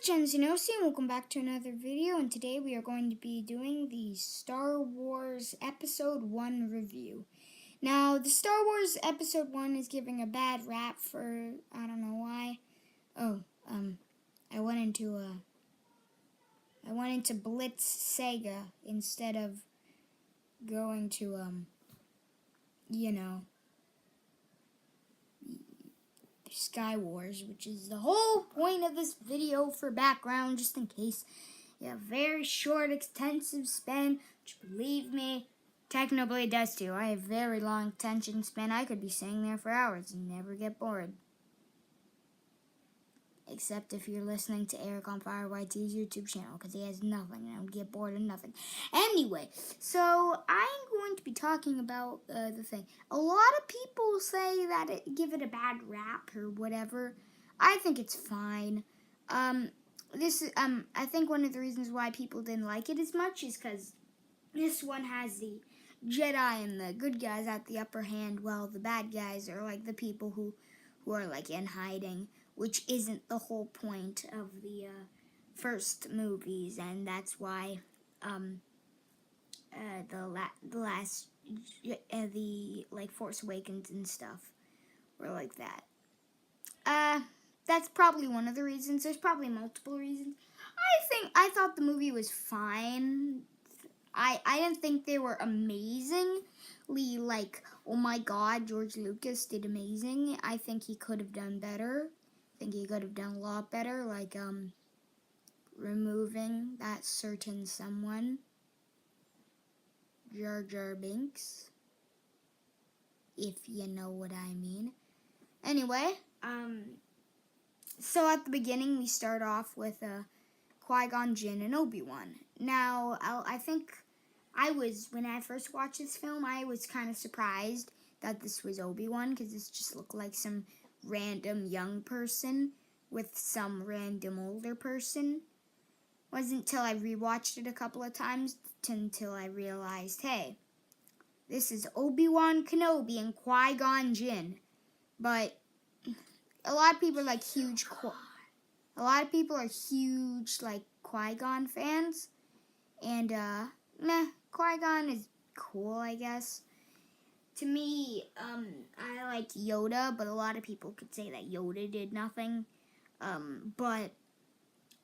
Gen Z and welcome back to another video, and today we are going to be doing the Star Wars Episode 1 review. Now, the Star Wars Episode 1 is giving a bad rap for, I don't know why. I went into Blitz Sega instead of going to, Sky Wars, which is the whole point of this video for background, just in case you have very short, extensive span, which, believe me, Technoblade does too. I have very long attention span. I could be sitting there for hours and never get bored. Except if you're listening to Eric on Fire YT's YouTube channel, because he has nothing, and I would get bored of nothing. Anyway, so I'm going to be talking about the thing. A lot of people say that give it a bad rap or whatever. I think it's fine. I think one of the reasons why people didn't like it as much is because this one has the Jedi and the good guys at the upper hand, while the bad guys are like the people who are like in hiding, which isn't the whole point of the first movies, and that's why the Force Awakens and stuff were like that. That's probably one of the reasons. There's probably multiple reasons. I thought the movie was fine. I didn't think they were amazingly like, oh my god, George Lucas did amazing. I think he could have done better. I think he could have done a lot better, like removing that certain someone, Jar Jar Binks, if you know what I mean. Anyway, so at the beginning we start off with Qui-Gon Jinn and Obi-Wan. Now, I think when I first watched this film, I was kind of surprised that this was Obi-Wan, because this just looked like some random young person with some random older person. It wasn't until I rewatched it a couple of times until I realized, hey, this is Obi-Wan Kenobi and Qui-Gon Jinn. But a lot of people are huge Qui-Gon fans, and Qui-Gon is cool, I guess. To me, I like Yoda, but a lot of people could say that Yoda did nothing. But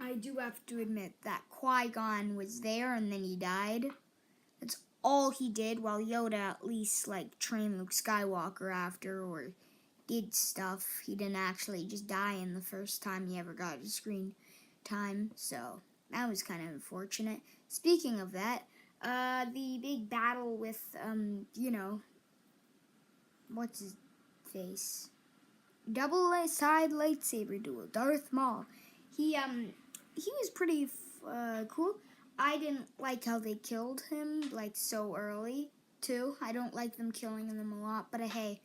I do have to admit that Qui-Gon was there and then he died. That's all he did, while Yoda at least trained Luke Skywalker after, or did stuff. He didn't actually just die in the first time he ever got his screen time, so that was kind of unfortunate. Speaking of that, the big battle with, what's his face? Double-side lightsaber duel, Darth Maul. He was pretty cool. I didn't like how they killed him, so early, too. I don't like them killing him a lot, but hey,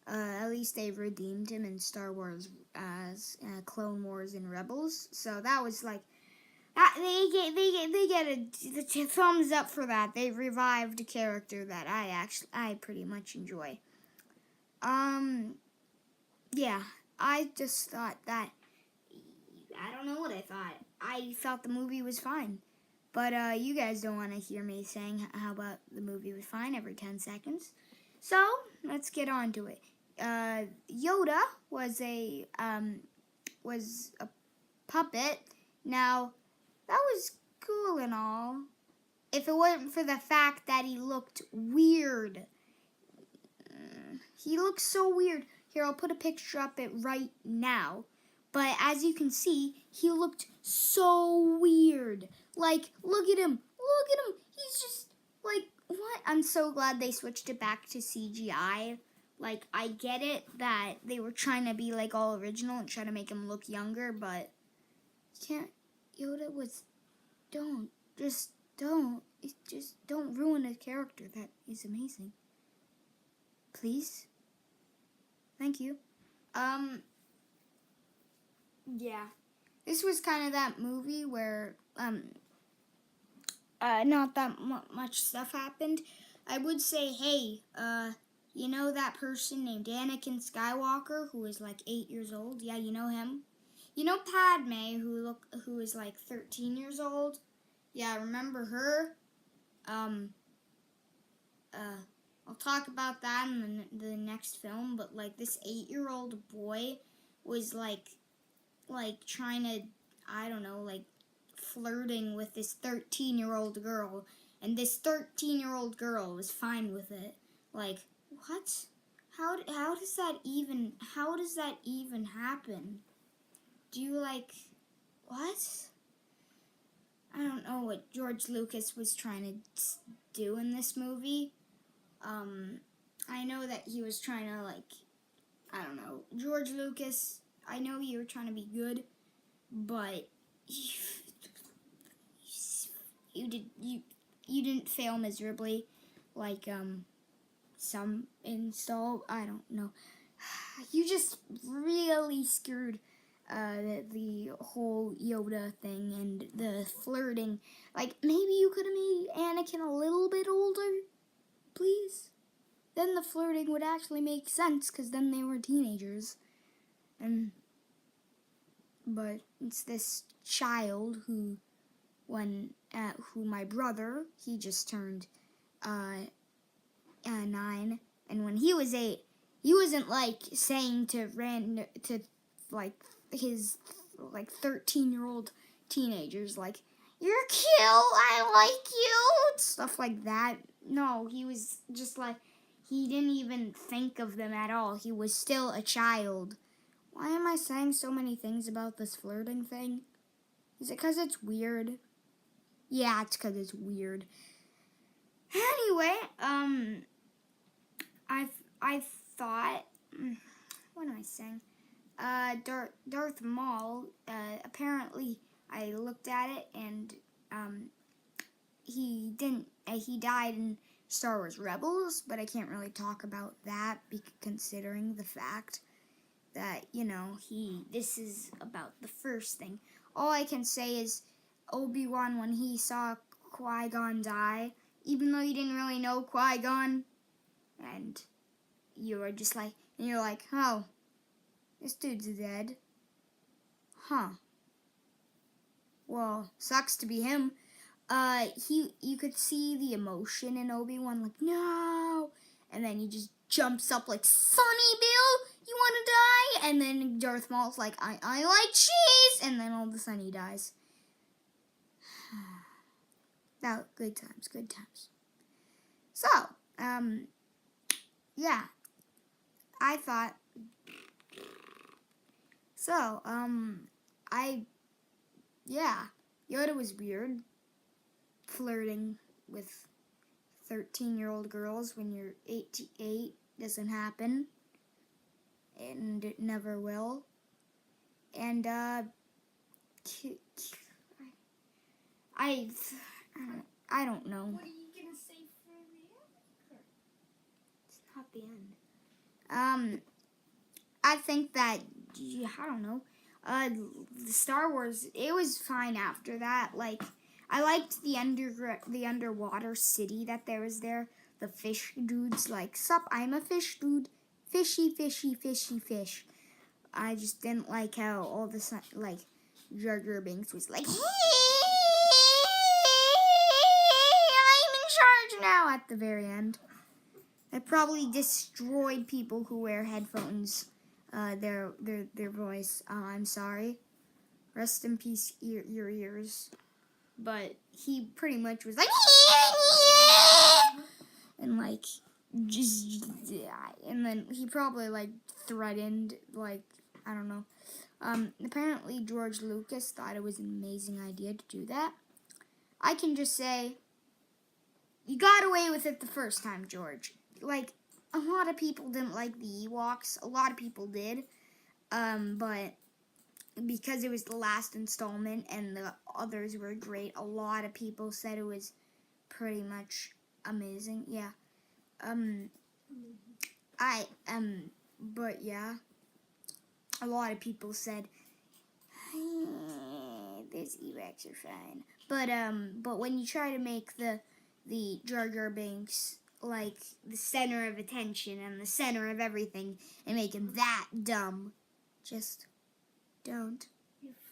at least they redeemed him in Star Wars as Clone Wars and Rebels. So that was they get a thumbs up for that. They revived a character that I pretty much enjoy. Yeah, I just thought that, I don't know what I thought. I thought the movie was fine. But you guys don't want to hear me saying how about the movie was fine every 10 seconds. So, let's get on to it. Yoda was a puppet. Now, that was cool and all, if it wasn't for the fact that he looked weird. He looks so weird. Here, I'll put a picture up it right now. But as you can see, he looked so weird. Look at him. Look at him. He's just, what? I'm so glad they switched it back to CGI. I get it that they were trying to be, all original and try to make him look younger, but you can't. Yoda was, don't ruin a character that is amazing. Please? Thank you. Yeah. This was kind of that movie where, not that much stuff happened. I would say, hey, you know that person named Anakin Skywalker who was 8 years old? Yeah, you know him? You know Padme, who is like 13 years old? Yeah, remember her? I'll talk about that in the next film, but like this 8-year-old boy was like trying to, I don't know, like flirting with this 13-year-old girl, and this 13-year-old girl was fine with it. Like, what? How does that even happen? Do you like what? I don't know what George Lucas was trying to do in this movie. I know that he was trying to I don't know, George Lucas. I know you were trying to be good, but you didn't fail miserably, like some install. I don't know. You just really screwed the whole Yoda thing and the flirting. Like, maybe you could have made Anakin a little bit older, please. Then the flirting would actually make sense, because then they were teenagers. But it's this child who my brother, he just turned 9, and when he was 8, he wasn't like saying to his 13-year-old teenagers like, "You're cute, I like you," stuff like that. No, he was just like, he didn't even think of them at all. He was still a child. Why am I saying so many things about this flirting thing? Is it because it's weird? Yeah, it's because it's weird. Anyway, I thought, what am I saying? Darth Maul, apparently I looked at it, and he died in Star Wars Rebels, but I can't really talk about that considering the fact that, this is about the first thing. All I can say is Obi-Wan, when he saw Qui-Gon die, even though you didn't really know Qui-Gon, and you're like, oh, this dude's dead. Huh. Well, sucks to be him. You could see the emotion in Obi-Wan, like, no, and then he just jumps up like, Sonny Bill, you want to die? And then Darth Maul's like, I like cheese, and then all of a sudden he dies. That good times. So, yeah, I thought. So, Yoda was weird, flirting with 13-year-old girls when you're 8 doesn't happen, and it never will. And I don't know. What are you gonna say for the end? It's not the end. I think that, I don't know. The Star Wars, it was fine after that. Like, I liked the underwater city that there was there. The fish dudes, like, sup, I'm a fish dude. Fishy, fishy, fishy, fish. I just didn't like how all of a sudden, like, Jar Jar Binks was like, hey, I'm in charge now at the very end. That probably destroyed people who wear headphones. Their voice. I'm sorry. Rest in peace, your ears. But he pretty much was like, and like, just, and then he probably like threatened, like, I don't know. Apparently George Lucas thought it was an amazing idea to do that. I can just say, you got away with it the first time, George. Like, a lot of people didn't like the Ewoks. A lot of people did. But because it was the last installment and the others were great, a lot of people said it was pretty much amazing. Yeah. But yeah. A lot of people said, these Ewoks are fine. But when you try to make the Jar Jar Binks like the center of attention and the center of everything and make him that dumb, just don't.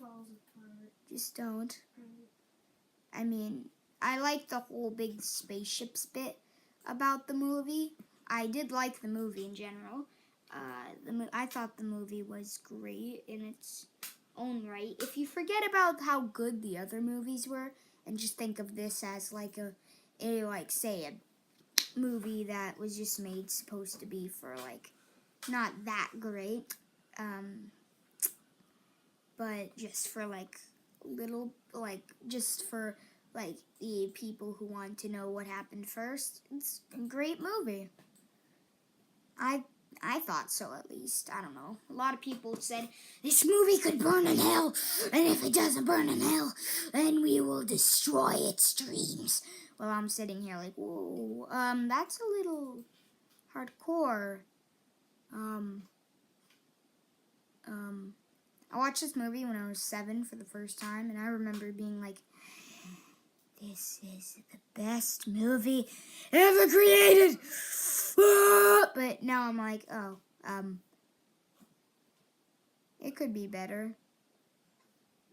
falls apart. Just don't. Right. I mean, I like the whole big spaceships bit about the movie. I did like the movie in general. I thought the movie was great in its own right. If you forget about how good the other movies were and just think of this as like a movie that was just made supposed to be for like not that great, but just for like just for like the people who want to know what happened first. It's a great movie. I thought so, at least. I don't know. A lot of people said this movie could burn in hell, and if it doesn't burn in hell, then we will destroy its dreams. Well, I'm sitting here like, whoa, that's a little hardcore. I watched this movie when I was 7 for the first time, and I remember being like, this is the best movie ever created. But now I'm like, oh, it could be better.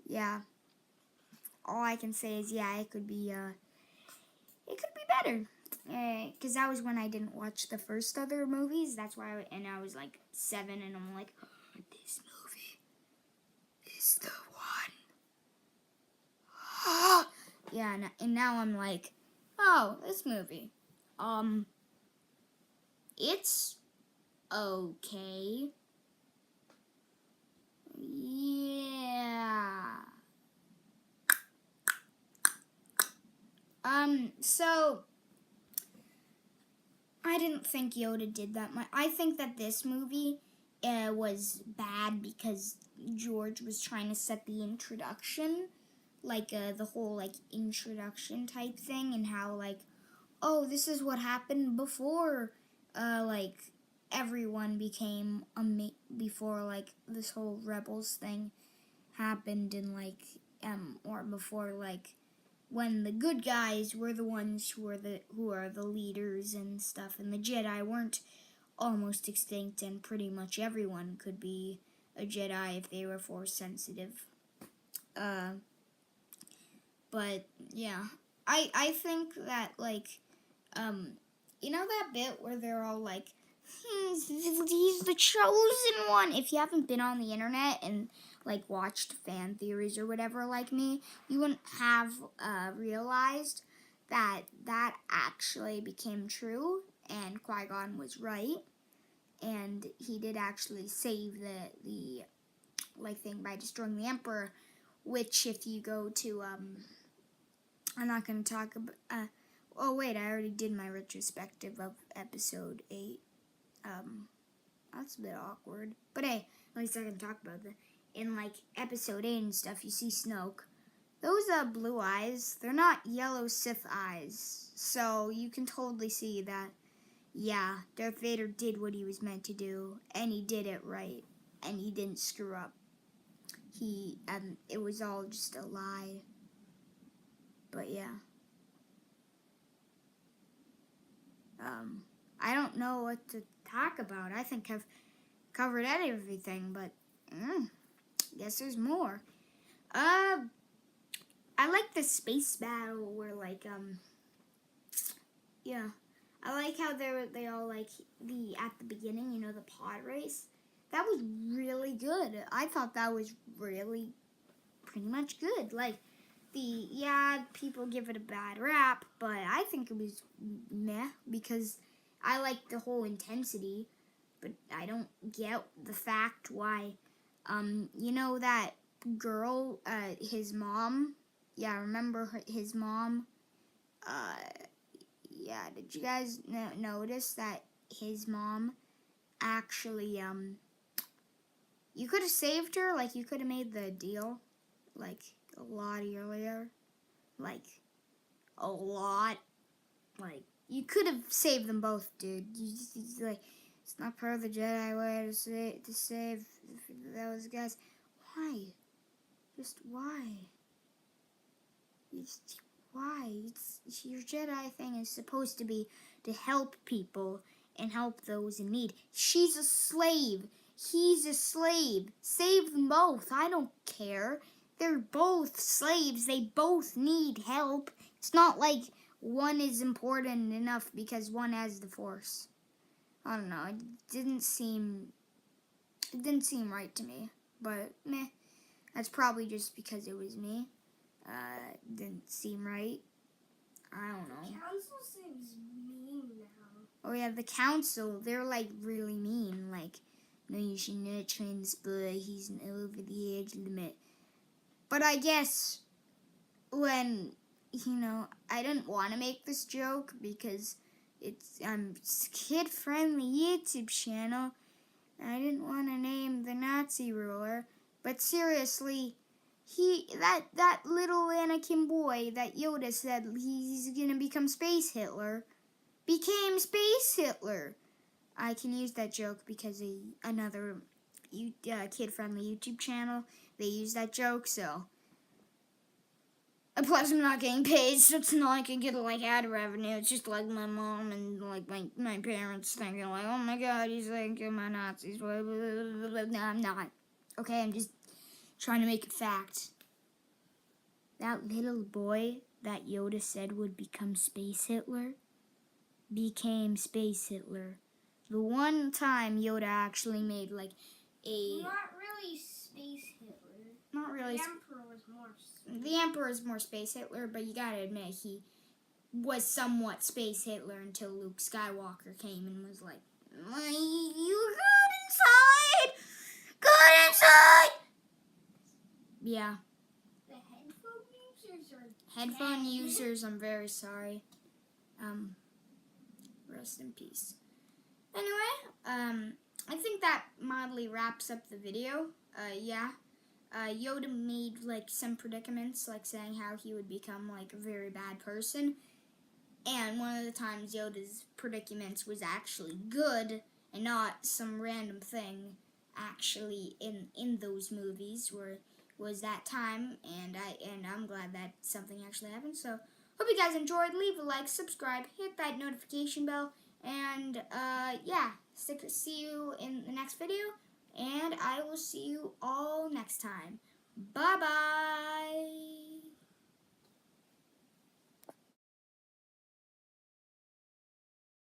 Yeah. All I can say is, yeah, it could be better. Because that was when I didn't watch the first other movies. That's why, and I was like 7, and I'm like, this movie is the one. Yeah, and now I'm like, oh, this movie, it's okay. Yeah. So I didn't think Yoda did that much. I think that this movie was bad because George was trying to set the introduction, like the whole like introduction type thing, and how like, oh, this is what happened before, like everyone became before like this whole rebels thing happened, and like or before like when the good guys were the ones who are the leaders and stuff, and the Jedi weren't almost extinct, and pretty much everyone could be a Jedi if they were force sensitive. But yeah, I think that like you know that bit where they're all like, he's the chosen one. If you haven't been on the internet and like watched fan theories or whatever like me, you wouldn't have realized that actually became true, and Qui-Gon was right, and he did actually save the like thing by destroying the Emperor, which if you go to I'm not going to talk about oh wait, I already did my retrospective of episode 8. That's a bit awkward. But hey, at least I can talk about that. In like episode 8 and stuff, you see Snoke. Those blue eyes, they're not yellow Sith eyes. So you can totally see that, yeah, Darth Vader did what he was meant to do, and he did it right, and he didn't screw up. It was all just a lie. But yeah. I don't know what to talk about. I think I've covered everything, but guess there's more. I like the space battle where like yeah, I like how they all like at the beginning, you know, the pod race. That was really good. I thought that was really pretty much good. Like people give it a bad rap, but I think it was meh because I like the whole intensity, but I don't get the fact why, you know that girl, his mom, yeah, remember his mom, yeah, did you guys notice that his mom actually, you could have saved her, like you could have made the deal, like, a lot earlier, like, a lot, like, you could have saved them both, dude. Like, it's not part of the Jedi way to save those guys. Why? Just why? Why? It's your Jedi thing is supposed to be to help people and help those in need. She's a slave. He's a slave. Save them both. I don't care. they're both slaves. They both need help. It's not like one is important enough because one has the Force. I don't know. It didn't seem right to me. But meh. That's probably just because it was me. Didn't seem right. I don't know. The council seems mean now. Oh yeah, the council, they're like really mean. Like, no, you should not train this boy. He's an over the edge limit. But I guess when, I didn't want to make this joke because it's kid-friendly YouTube channel. And I didn't want to name the Nazi ruler. But seriously, that little Anakin boy that Yoda said he's gonna become Space Hitler became Space Hitler. I can use that joke because another kid-friendly YouTube channel, they use that joke, so. And plus, I'm not getting paid, so it's not like I get like ad revenue. It's just like my mom and like my parents thinking like, oh my God, he's like my Nazis. No, I'm not. Okay, I'm just trying to make a fact. That little boy that Yoda said would become Space Hitler became Space Hitler. The one time Yoda actually made like a... Not really Space Hitler. Not really. The Emperor was more Space. The Emperor is more Space Hitler, but you gotta admit he was somewhat Space Hitler until Luke Skywalker came and was like, you got inside! Got inside! Yeah. The headphone users are Headphone dead. users, I'm very sorry. Rest in peace. Anyway, I think that mildly wraps up the video. Yoda made like some predicaments, like saying how he would become like a very bad person. And one of the times Yoda's predicaments was actually good and not some random thing actually in those movies was that time, and I'm glad that something actually happened. So hope you guys enjoyed. Leave a like, subscribe, hit that notification bell, and see you in the next video, and I will see you all next time. Bye bye.